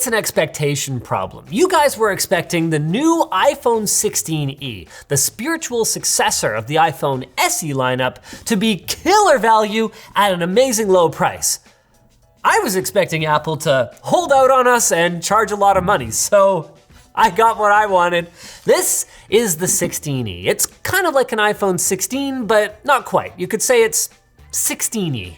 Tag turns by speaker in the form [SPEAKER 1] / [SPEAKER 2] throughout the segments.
[SPEAKER 1] an expectation problem. You guys were expecting the new iPhone 16e, the spiritual successor of the iPhone SE lineup, to be killer value at an amazing low price. I was expecting Apple to hold out on us and charge a lot of money, so I got what I wanted. This is the 16e. It's kind of like an iPhone 16, but not quite. You could say it's 16e.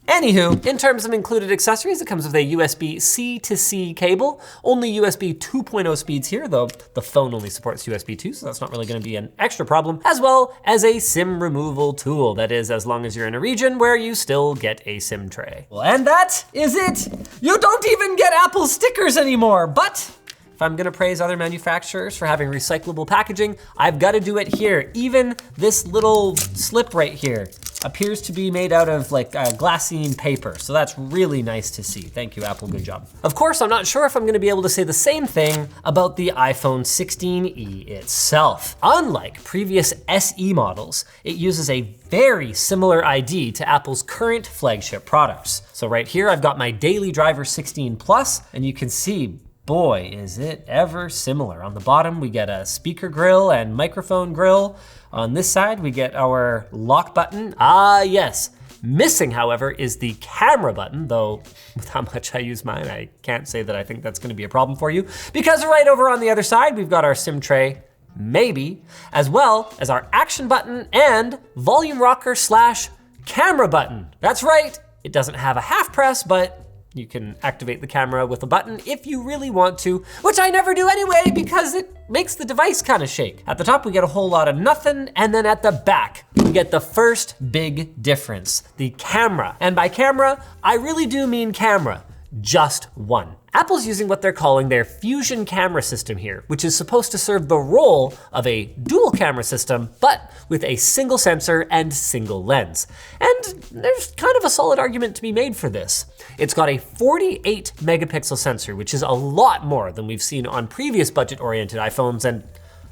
[SPEAKER 1] Anywho, in terms of included accessories, it comes with a USB-C to C cable, only USB 2.0 speeds here, though the phone only supports USB 2, so that's not really gonna be an extra problem, as well as a SIM removal tool. That is, as long as you're in a region where you still get a SIM tray. Well, and that is it. You don't even get Apple stickers anymore, but if I'm gonna praise other manufacturers for having recyclable packaging, I've gotta do it here. Even this little slip right here appears to be made out of like glassine paper. So that's really nice to see. Thank you, Apple, good job. Of course, I'm not sure if I'm gonna be able to say the same thing about the iPhone 16e itself. Unlike previous SE models, it uses a very similar ID to Apple's current flagship products. So right here, I've got my Daily Driver 16 Plus, and you can see, boy, is it ever similar. On the bottom, we get a speaker grill and microphone grill. On this side, we get our lock button. Ah, yes. Missing, however, is the camera button, though with how much I use mine, I can't say that I think that's gonna be a problem for you, because right over on the other side, we've got our SIM tray, maybe, as well as our action button and volume rocker / camera button. That's right, it doesn't have a half press, but you can activate the camera with a button if you really want to, which I never do anyway because it makes the device kind of shake. At the top, we get a whole lot of nothing, and then at the back, we get the first big difference, the camera. And by camera, I really do mean camera, just one. Apple's using what they're calling their fusion camera system here, which is supposed to serve the role of a dual camera system, but with a single sensor and single lens. And there's kind of a solid argument to be made for this. It's got a 48 megapixel sensor, which is a lot more than we've seen on previous budget-oriented iPhones, and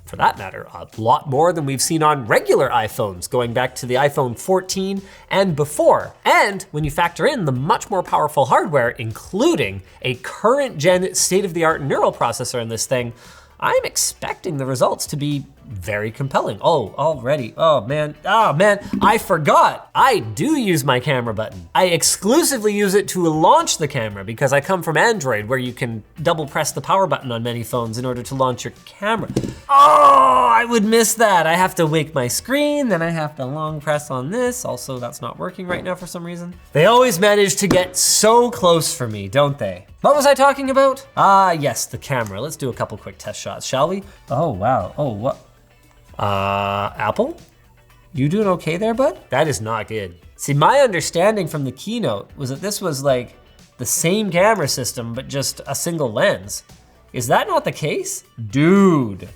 [SPEAKER 1] for that matter, a lot more than we've seen on regular iPhones, going back to the iPhone 14 and before. And when you factor in the much more powerful hardware, including a current gen state-of-the-art neural processor in this thing, I'm expecting the results to be very compelling. Oh, already, oh man, I forgot. I do use my camera button. I exclusively use it to launch the camera because I come from Android where you can double press the power button on many phones in order to launch your camera. Oh, I would miss that. I have to wake my screen, then I have to long press on this. Also, that's not working right now for some reason. They always manage to get so close for me, don't they? What was I talking about? Ah, yes, the camera. Let's do a couple quick test shots, shall we? Oh, wow, oh, what? Apple? You doing okay there, bud? That is not good. See, my understanding from the keynote was that this was like the same camera system, but just a single lens. Is that not the case? Dude.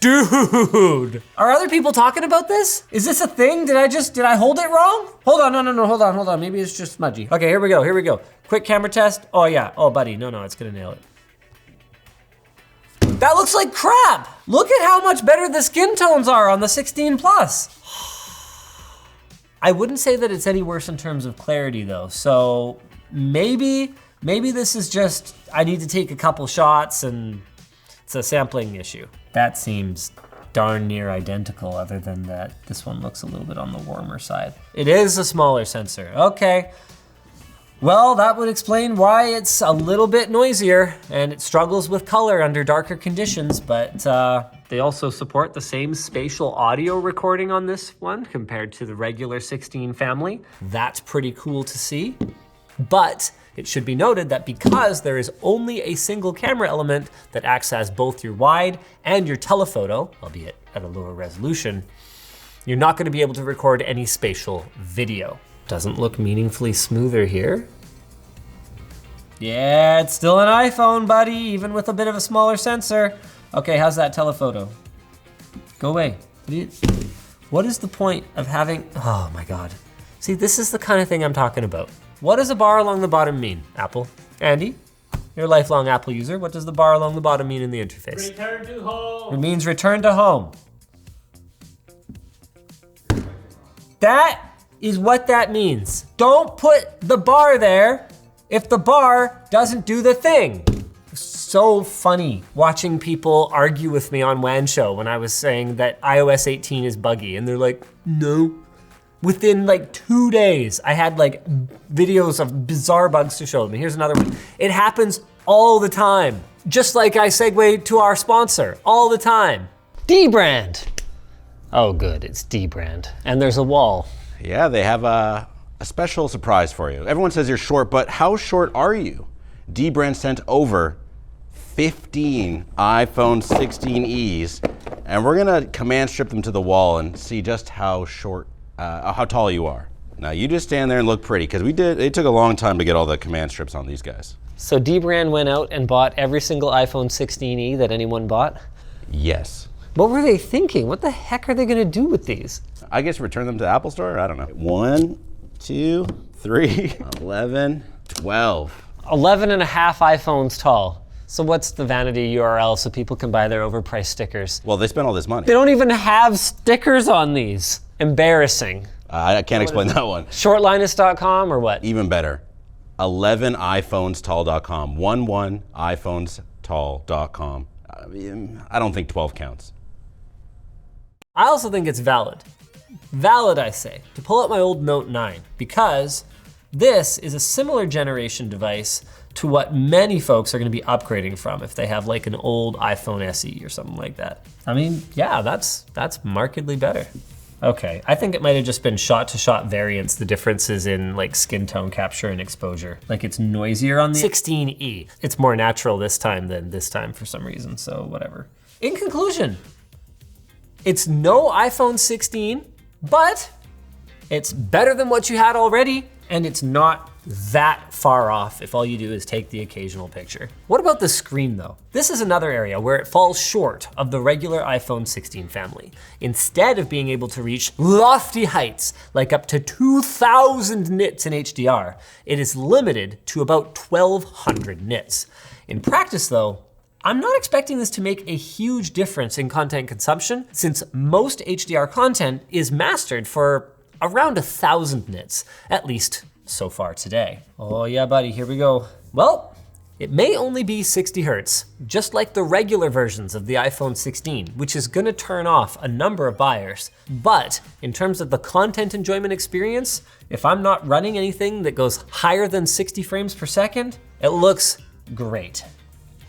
[SPEAKER 1] Dude. Are other people talking about this? Is this a thing? Did I hold it wrong? Hold on, no, hold on. Maybe it's just smudgy. Okay, here we go. Quick camera test. Oh yeah, oh buddy, no, it's gonna nail it. That looks like crap. Look at how much better the skin tones are on the 16 Plus. I wouldn't say that it's any worse in terms of clarity though. So maybe this is just, I need to take a couple shots and it's a sampling issue. That seems darn near identical, other than that this one looks a little bit on the warmer side. It is a smaller sensor, okay. Well, that would explain why it's a little bit noisier and it struggles with color under darker conditions, but they also support the same spatial audio recording on this one compared to the regular 16 family. That's pretty cool to see. But it should be noted that because there is only a single camera element that acts as both your wide and your telephoto, albeit at a lower resolution, you're not gonna be able to record any spatial video. Doesn't look meaningfully smoother here. Yeah, it's still an iPhone, buddy, even with a bit of a smaller sensor. Okay, how's that telephoto? Go away. What is the point of having, oh my God. See, this is the kind of thing I'm talking about. What does a bar along the bottom mean, Apple? Andy, you're a lifelong Apple user. What does the bar along the bottom mean in the interface?
[SPEAKER 2] Return to home.
[SPEAKER 1] It means return to home. That is what that means. Don't put the bar there if the bar doesn't do the thing. So funny watching people argue with me on WAN Show when I was saying that iOS 18 is buggy, and they're like, no. Within like 2 days, I had like videos of bizarre bugs to show them. And here's another one. It happens all the time. Just like I segue to our sponsor, all the time. dbrand. Oh good, it's dbrand. And there's a wall.
[SPEAKER 2] Yeah, they have a special surprise for you. Everyone says you're short, but how short are you? dbrand sent over 15 iPhone 16es, and we're gonna command strip them to the wall and see just how tall you are. Now you just stand there and look pretty, because it took a long time to get all the command strips on these guys.
[SPEAKER 1] So dbrand went out and bought every single iPhone 16e that anyone bought?
[SPEAKER 2] Yes.
[SPEAKER 1] What were they thinking? What the heck are they gonna do with these?
[SPEAKER 2] I guess return them to the Apple Store? I don't know. 1, 2, 3, 11, 12.
[SPEAKER 1] 11 and a half iPhones tall. So what's the vanity URL so people can buy their overpriced stickers?
[SPEAKER 2] Well, they spent all this money.
[SPEAKER 1] They don't even have stickers on these. Embarrassing.
[SPEAKER 2] I can't explain that one.
[SPEAKER 1] Shortlinus.com or what?
[SPEAKER 2] Even better. 11iPhoneStall.com. 11iPhoneStall.com. I don't think 12 counts.
[SPEAKER 1] I also think it's valid. Valid, I say, to pull out my old Note 9, because this is a similar generation device to what many folks are gonna be upgrading from if they have like an old iPhone SE or something like that. I mean, yeah, that's markedly better. Okay, I think it might have just been shot-to-shot variance, the differences in like skin tone capture and exposure. Like it's noisier on the 16E. It's more natural this time than this time for some reason, so whatever. In conclusion, it's no iPhone 16, but it's better than what you had already, and it's not that far off if all you do is take the occasional picture. What about the screen though? This is another area where it falls short of the regular iPhone 16 family. Instead of being able to reach lofty heights, like up to 2,000 nits in HDR, it is limited to about 1,200 nits. In practice though, I'm not expecting this to make a huge difference in content consumption, since most HDR content is mastered for around 1,000 nits, at least so far today. Oh yeah, buddy, here we go. Well, it may only be 60 Hertz, just like the regular versions of the iPhone 16, which is gonna turn off a number of buyers. But in terms of the content enjoyment experience, if I'm not running anything that goes higher than 60 frames per second, it looks great.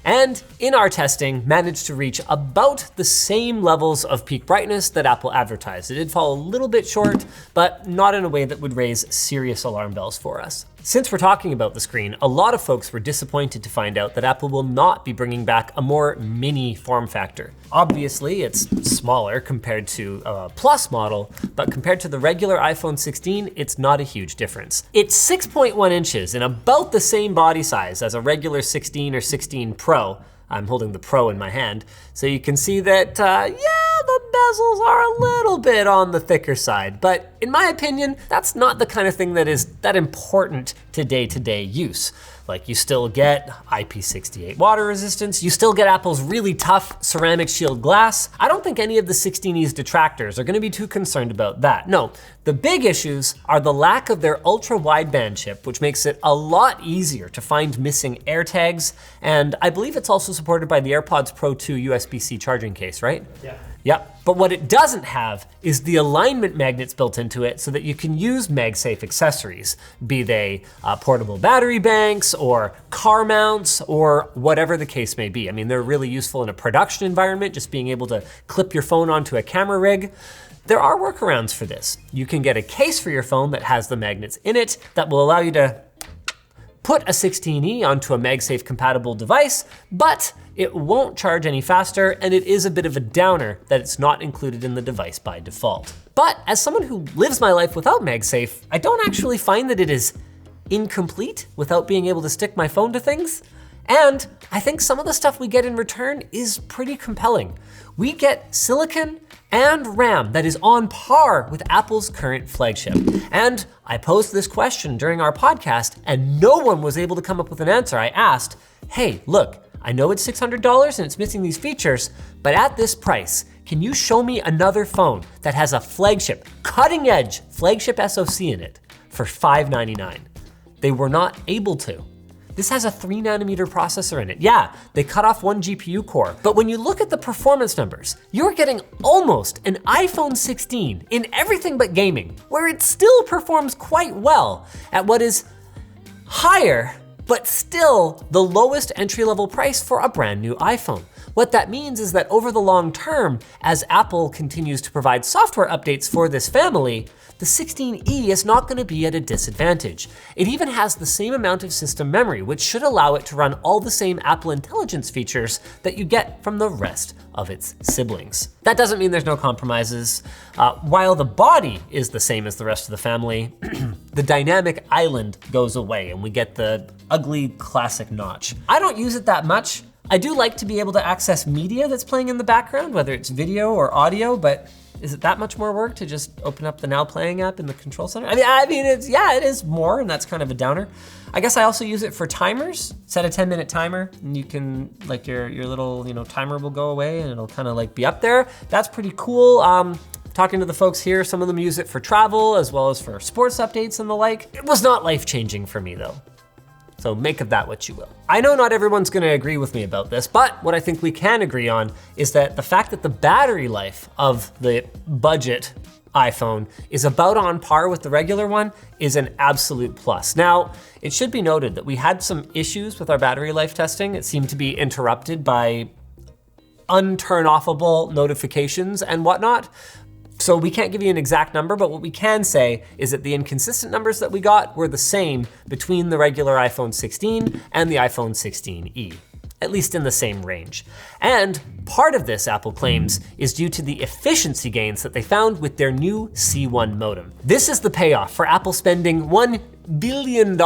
[SPEAKER 1] And in our testing, managed to reach about the same levels of peak brightness that Apple advertised. It did fall a little bit short, but not in a way that would raise serious alarm bells for us. Since we're talking about the screen, a lot of folks were disappointed to find out that Apple will not be bringing back a more mini form factor. Obviously, it's smaller compared to a Plus model, but compared to the regular iPhone 16, it's not a huge difference. It's 6.1 inches and about the same body size as a regular 16 or 16 Pro. I'm holding the Pro in my hand, so you can see that, yeah, the bezels are a little bit on the thicker side, but in my opinion, that's not the kind of thing that is that important to day-to-day use. Like you still get IP68 water resistance, you still get Apple's really tough ceramic shield glass. I don't think any of the 16E's detractors are gonna be too concerned about that. No, the big issues are the lack of their ultra wideband chip, which makes it a lot easier to find missing AirTags, and I believe it's also supported by the AirPods Pro 2 USB-C charging case, right?
[SPEAKER 3] Yeah.
[SPEAKER 1] Yep, but what it doesn't have is the alignment magnets built into it so that you can use MagSafe accessories, be they portable battery banks or car mounts or whatever the case may be. I mean, they're really useful in a production environment, just being able to clip your phone onto a camera rig. There are workarounds for this. You can get a case for your phone that has the magnets in it that will allow you to put a 16E onto a MagSafe compatible device, but it won't charge any faster, and it is a bit of a downer that it's not included in the device by default. But as someone who lives my life without MagSafe, I don't actually find that it is incomplete without being able to stick my phone to things. And I think some of the stuff we get in return is pretty compelling. We get silicon and RAM that is on par with Apple's current flagship. And I posed this question during our podcast and no one was able to come up with an answer. I asked, hey, look, I know it's $600 and it's missing these features, but at this price, can you show me another phone that has a flagship, cutting edge flagship SoC in it for $599? they were not able to. This has a 3nm processor in it. Yeah, they cut off one GPU core, but when you look at the performance numbers, you're getting almost an iPhone 16 in everything but gaming, where it still performs quite well at what is higher, but still the lowest entry-level price for a brand new iPhone. What that means is that over the long term, as Apple continues to provide software updates for this family, the 16E is not gonna be at a disadvantage. It even has the same amount of system memory, which should allow it to run all the same Apple Intelligence features that you get from the rest of its siblings. That doesn't mean there's no compromises. While the body is the same as the rest of the family, the dynamic island goes away and we get the ugly classic notch. I don't use it that much. I do like to be able to access media that's playing in the background, whether it's video or audio, but is it that much more work to just open up the Now Playing app in the control center? I mean, it is more, and that's kind of a downer. I guess I also use it for timers. Set a 10-minute timer, and you can, like your little, timer will go away and it'll kind of like be up there. That's pretty cool. Talking to the folks here, some of them use it for travel as well as for sports updates and the like. It was not life-changing for me though. So make of that what you will. I know not everyone's gonna agree with me about this, but what I think we can agree on is that the fact that the battery life of the budget iPhone is about on par with the regular one is an absolute plus. Now, it should be noted that we had some issues with our battery life testing. It seemed to be interrupted by unturn-offable notifications and whatnot. So we can't give you an exact number, but what we can say is that the inconsistent numbers that we got were the same between the regular iPhone 16 and the iPhone 16e, at least in the same range. And part of this, Apple claims, is due to the efficiency gains that they found with their new C1 modem. This is the payoff for Apple spending $1 billion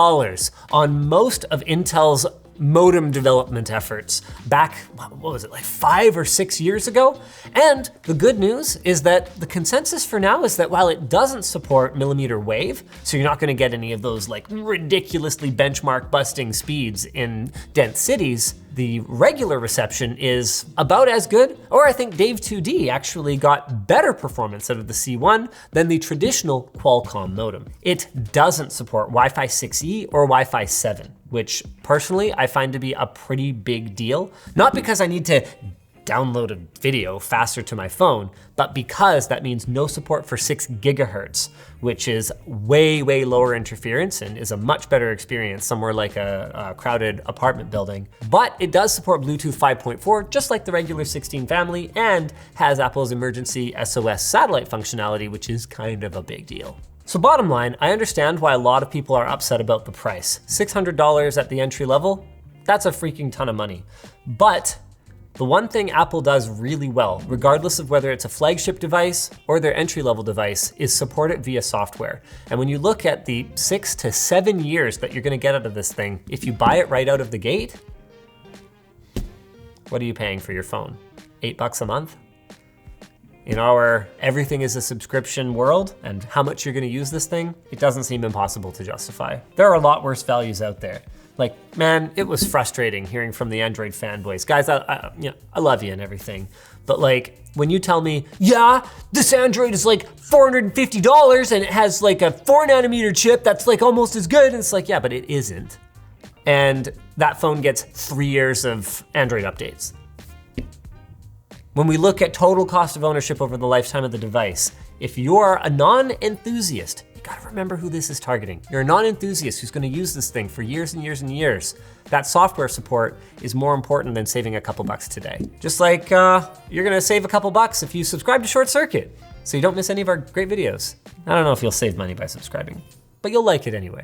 [SPEAKER 1] on most of Intel's modem development efforts back, what was it, like 5 or 6 years ago? And the good news is that the consensus for now is that while it doesn't support millimeter wave, so you're not gonna get any of those like ridiculously benchmark busting speeds in dense cities, the regular reception is about as good, or I think Dave 2D actually got better performance out of the C1 than the traditional Qualcomm modem. It doesn't support Wi-Fi 6E or Wi-Fi 7, which personally I find to be a pretty big deal. Not because I need to download a video faster to my phone, but because that means no support for 6 gigahertz, which is way, way lower interference and is a much better experience somewhere like a crowded apartment building. But it does support Bluetooth 5.4, just like the regular 16 family, and has Apple's emergency SOS satellite functionality, which is kind of a big deal. So bottom line, I understand why a lot of people are upset about the price. $600 at the entry level, that's a freaking ton of money. But the one thing Apple does really well, regardless of whether it's a flagship device or their entry-level device, is support it via software. And when you look at the 6 to 7 years that you're gonna get out of this thing, if you buy it right out of the gate, what are you paying for your phone? $8 a month? In our everything is a subscription world and how much you're gonna use this thing, it doesn't seem impossible to justify. There are a lot worse values out there. Like, man, it was frustrating hearing from the Android fanboys. Guys, I love you and everything, but like, when you tell me, yeah, this Android is like $450 and it has like a 4nm chip that's like almost as good, and it's like, yeah, but it isn't. And that phone gets 3 years of Android updates. When we look at total cost of ownership over the lifetime of the device, if you're a non-enthusiast, you gotta remember who this is targeting. You're a non-enthusiast who's gonna use this thing for years and years and years. That software support is more important than saving a couple bucks today. Just like you're gonna save a couple bucks if you subscribe to ShortCircuit, so you don't miss any of our great videos. I don't know if you'll save money by subscribing, but you'll like it anyway.